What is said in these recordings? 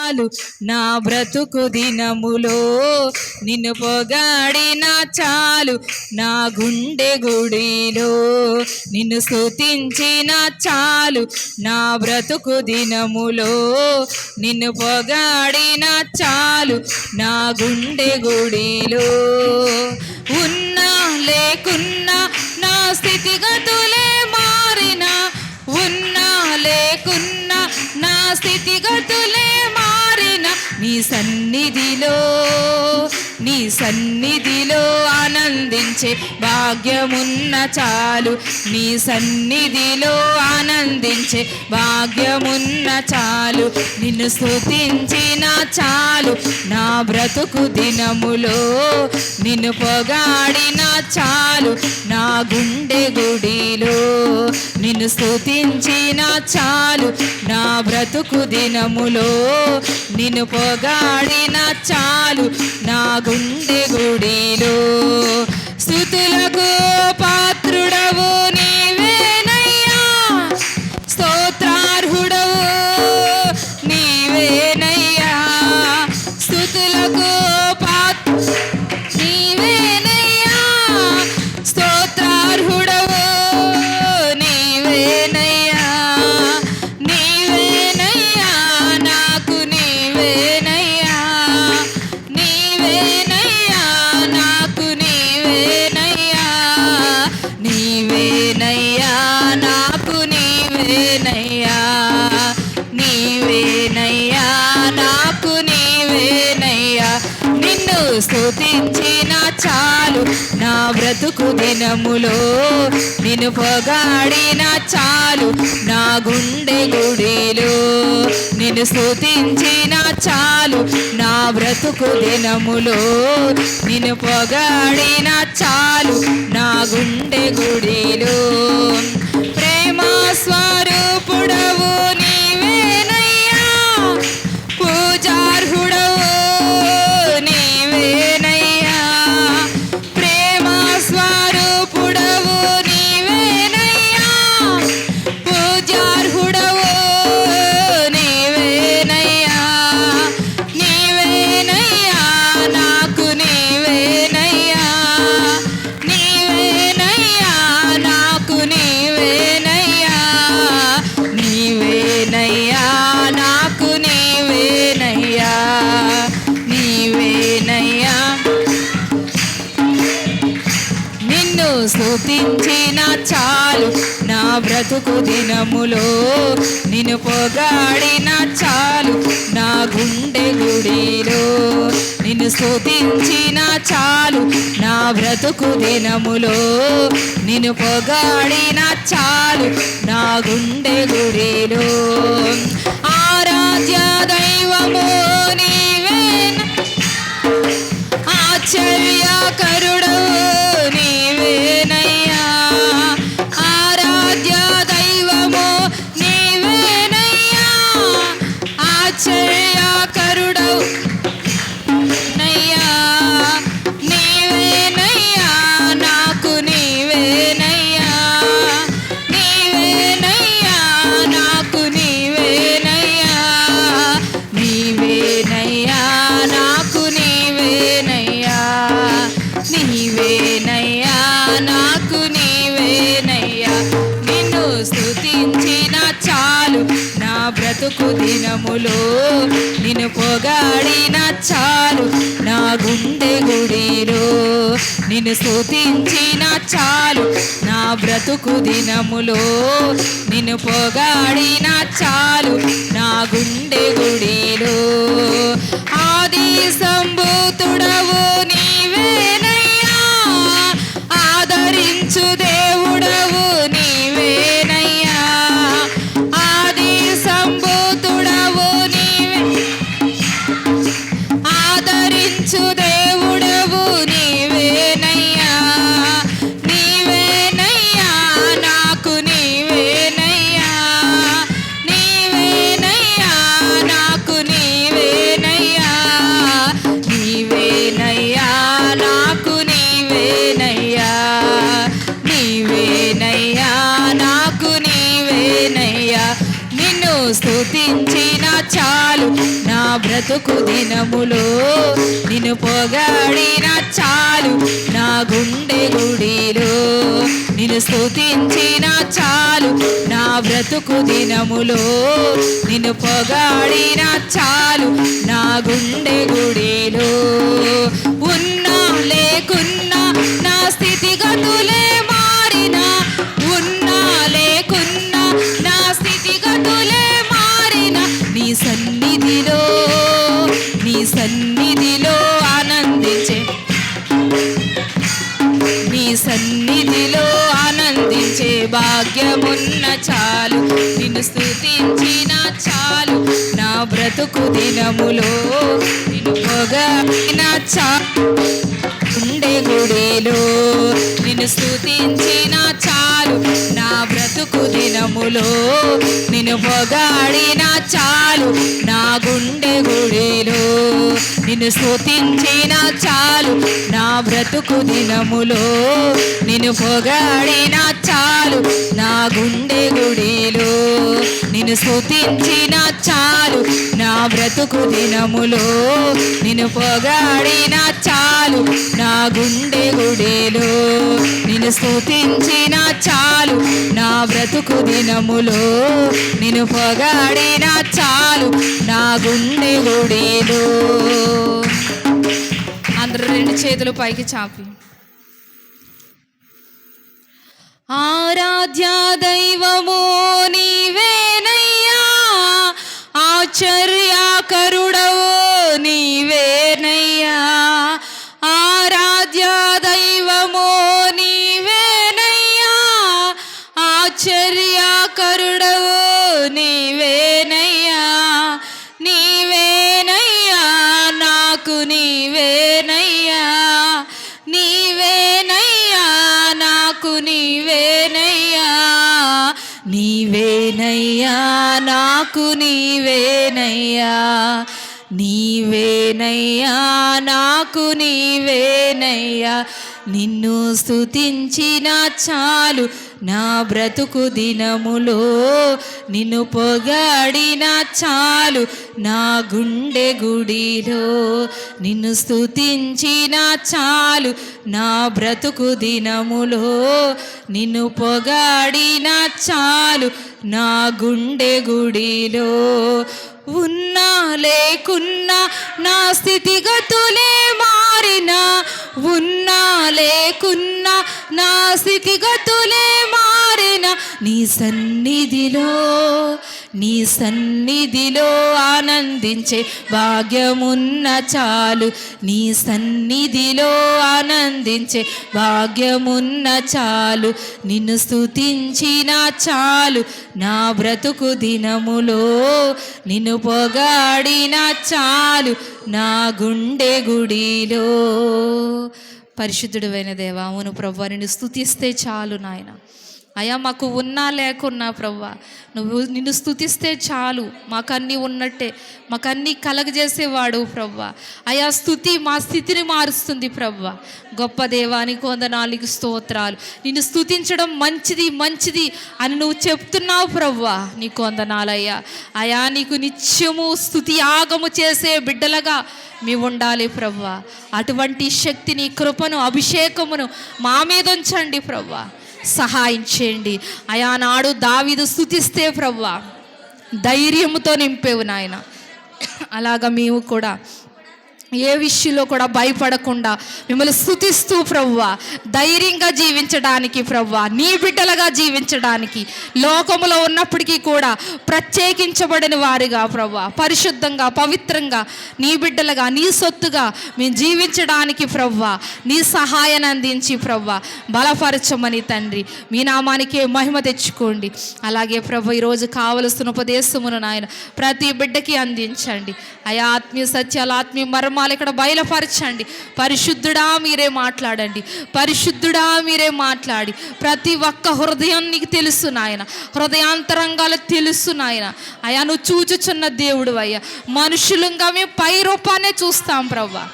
చాలు నా బ్రతుకు దినములో నిన్ను పొగాడిన చాలు నా గుండె గుడిలో నిన్ను స్తుతించిన చాలు నా బ్రతుకు దినములో నిన్ను పొగాడిన చాలు నా గుండె గుడిలో ఉన్నా లేకున్నా నా స్థితిగతులే మారినా ఉన్నా లేకున్నా నా స్థితిగతులే మారినా నీ సన్నిధిలో ఆనందించే భాగ్యమున్న చాలు నీ సన్నిధిలో ఆనందించే భాగ్యమున్న చాలు నిన్ను స్తుతించిన చాలు నా బ్రతుకు దినములో నిన్ను పొగాడిన చాలు నా గుండె గుడిలో నిన్ను స్తుతించిన చాలు నా బ్రతుకు దినములో నిన్ను పొగాడిన చాలు నా గుండె గుడిలో స్తుతులకు పాత్రుడవు నీవేనయ్యా స్తోత్రార్హుడవు నీవేనయ్యా స్తుతులకు నీవేనయ్యా స్తోత్రార్హుడవు నీవేనయ్యా నీవేనయ్యా నాకు నీవేనయ్యా నీవేనయ్యా నాకు నీవేనయ్యా నీవేనయ్యా నాకు నీవేనయ్యా నీవేనయ్యా నాకు నీవేనయ్యా నిన్ను స్తుతించిన చాలు నా బ్రతుకు దినములో నిన్ను పొగాడిన చాలు నా గుండె గుడిలో నిన్ను స్తుతించిన చాలు నా బ్రతుకు దినములో నిన్ను పొగాడిన చాలు నా గుండె గుడిలో ప్రేమ స్వరూపుడవు నీవేనయ్యా పూజార్హుడవు నీవేనయ్యా ప్రేమ స్వరూపుడవు నీవేనయ్యా పూజార్హుడవు నీవేనయ్యా నీవేనయ్యా నాకు నీవేనయ్యా నీవేనయ్యా నాకు నీవేనయ్యా నీవేనయ్యా నాకు నీవేనయ్యా నీవేనయ్యా నిన్ను స్తుతించిన చాలు నా బ్రతుకు దినములో నిన్ను పొగాడిన చాలు నా గుండె గుడిలో నిన్ను స్తుతించిన చాలు నా బ్రతుకు దినములో నిన్ను పొగాడిన చాలు నా గుండె గుడిలో ఆరాధ్య దైవము నీవేన ఆశ్చర్యకరుడవు నీవేనయ్యా ఆరాధ్య దైవము నీవేనయ్యా ఆశ్చర్యకరుడవు నయ్యా నీవేనయ్యా నాకు నీవేనయ్యా నీవేనయ్యా నాకు నీవేనయ్యా నీవేనయ్యా నాకు నీవేనయ్యా నీవేనయ్యా నాకు నీవేనయ్యా నిన్ను స్తుతించిన చాలు నా బ్రతుకు దినములో నిన్ను పొగాడిన చాలు నా గుండె గుడిలో నిన్ను స్తుతించిన చాలు నా బ్రతుకు దినములో నిన్ను పొగాడిన చాలు నా గుండె గుడిలో ఆది సంభూతుడవు నీవేనయ్యా ఆదరించు దేవుడవు నీవేనయ్యా ఆది సంభూతుడవు నీవే ఆదరించు దేవుడవు నీవేనయ్యా నీవేనయ్యా నాకు నీవేనయ్యా నీవేనయ్యా నాకు బ్రతుకు దినములో నిన్ను పొగడిన చాలు, నా గుండె గుడిలో నిన్ను స్తుతించిన చాలు, నా బ్రతుకు దినములో నిన్ను పొగడిన చాలు, నా గుండె గుడిలో. ఉన్నా లేకున్నా నా స్థితిగతులే మారినా, ఉన్నా లేకున్నా నా స్థితిగతులే మారినా, నీ సన్నిధిలో ఆనందించే, నీ సన్నిధిలో ఆనందించే భాగ్యమున్న చాలు, నిన్ను స్తుతించిన చాలు, నా బ్రతుకు దినములో నిన్ను పొగడిన చాలు, గుండె గుడిలో నిన్ను స్తుతించిన చాలు, నా బ్రతుకు దినములో నిన్ను పొగడిన చాలు, నా గుండె గుడిలో నిన్ను స్తుతించిన చాలు, నా బ్రతుకు దినములో నిన్ను పొగడిన చాలు, నా గుండె గుడిలో నిన్ను స్తుతించిన చాలు, నా బ్రతుకు దినములో నిన్ను పొగడిన చాలు, నా గుండె గుడిలో నిన్ను స్తుతించిన చాలు, నా బ్రతుకు దినములో నిన్ను పొగడిన చాలు, నా గుండె గుడిలో. అందరూ రెండు చేతులు పైకి చాపి ఆరాధ్య దైవము నీవేనయ్యా, ఆశ్చర్యకరుడవు నీవేనయ్యా, ఆరాధ్య దైవము నీవేనయ్యా, ఆశ్చర్యకరుడవు నీవేనయ్యా, నీవేనయ్యా నాకు నీవేనయ్యా, నీవేనయ్యా నాకు నీవేనయ్యా, నీవేనయ్యా నాకు నీవేనయ్యా, నీవేనయ్యా నాకు నీవేనయ్యా, నిన్ను స్తుతించిన చాలు, నా బ్రతుకు దినములో నిన్ను పొగడిన చాలు, నా గుండె గుడిలో నిన్ను స్తుతించిన చాలు, నా బ్రతుకు దినములో నిన్ను పొగడిన చాలు, నా గుండె గుడిలో. ఉన్నా లేకున్నా నా స్థితిగతులే మారినా, ఉన్నా లేకున్నా నా స్థితిగతులే మారినా, నీ సన్నిధిలో ఆనందించే భాగ్యమున్న చాలు, నీ సన్నిధిలో ఆనందించే భాగ్యమున్న చాలు, నిన్ను స్తుతించిన చాలు, నా బ్రతుకు దినములో నిన్ను పొగడిన చాలు, నా గుండె గుడిలో. పరిశుద్ధుడైన దేవా, అవును ప్రభువా, నిన్ను స్తుతిస్తే చాలు నాయన. అయ్యా మాకు ఉన్నా లేకున్నా ప్రభువా, నిన్ను స్తుతిస్తే చాలు, మాకన్నీ ఉన్నట్టే, మాకన్నీ కలగజేసేవాడు ప్రభువా. అయ్యా స్తుతి మా స్థితిని మారుస్తుంది ప్రభువా. గొప్ప దేవానికి వందనాలకు స్తోత్రాలు. నిన్ను స్తుతించడం మంచిది అని నువ్వు చెప్తున్నావు ప్రభువా, నీకు వందనాలయ్యా. అయ్యా నీకు నిత్యము స్తుతి యాగము చేసే బిడ్డలుగా మేము ఉండాలి ప్రభువా. అటువంటి శక్తిని, కృపను, అభిషేకమును మా మీద ఉంచండి ప్రభువా, సహాయం చేయండి. అయా నాడు దావీదు స్తుతిస్తే ప్రభువా ధైర్యముతో నింపేవు నాయన. అలాగా మేము కూడా ఏ విషయంలో కూడా భయపడకుండా మిమ్మల్ని స్తుతిస్తూ ప్రభువా ధైర్యంగా జీవించడానికి ప్రభువా, నీ బిడ్డలుగా జీవించడానికి, లోకములో ఉన్నప్పటికీ కూడా ప్రత్యేకించబడిన వారిగా ప్రభువా, పరిశుద్ధంగా పవిత్రంగా నీ బిడ్డలుగా నీ సొత్తుగా మేము జీవించడానికి ప్రభువా నీ సహాయాన్ని అందించి ప్రభువా బలపరచమని తండ్రి మీ నామానికే మహిమ తెచ్చుకోండి. అలాగే ప్రభు ఈరోజు కావలసిన ఉపదేశమును నాయన ప్రతి బిడ్డకి అందించండి. అయా ఆత్మీయ సత్యాలు, ఆత్మీయ మర్మాలు ఇక్కడ బయలుపరచండి. పరిశుద్ధుడా మీరే మాట్లాడండి, పరిశుద్ధుడా మీరే మాట్లాడి ప్రతి ఒక్క హృదయం నీకు తెలుసు నాయన, హృదయాంతరంగాలు తెలుసు నాయన. అయా నువ్వు చూచుచున్న దేవుడు అయ్యా, మనుషులంగా మేము పై రూపాన్నే చూస్తాం ప్రభా.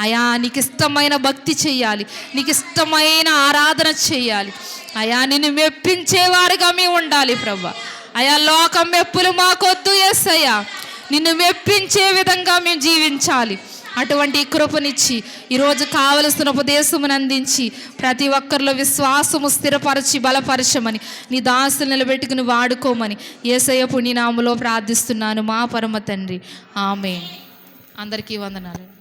అయా నీకు ఇష్టమైన భక్తి చెయ్యాలి, నీకు ఇష్టమైన ఆరాధన చెయ్యాలి అయా, నిన్ను మెప్పించేవారుగా మేము ఉండాలి ప్రభా. అయా లోకం మెప్పులు మాకొద్దు యేసయ్యా, నిన్ను మెప్పించే విధంగా మేము జీవించాలి. అటువంటి కృపనిచ్చి ఈరోజు కావలసిన ఉపదేశమును అందించి ప్రతి ఒక్కరిలో విశ్వాసము స్థిరపరచి బలపరచమని నీ దాసులు నిలబెట్టుకుని వాడుకోమని యేసయ్య పుణ్యనామములో ప్రార్థిస్తున్నాను మా పరమ తండ్రి. ఆమేన్. అందరికీ వందనాలు.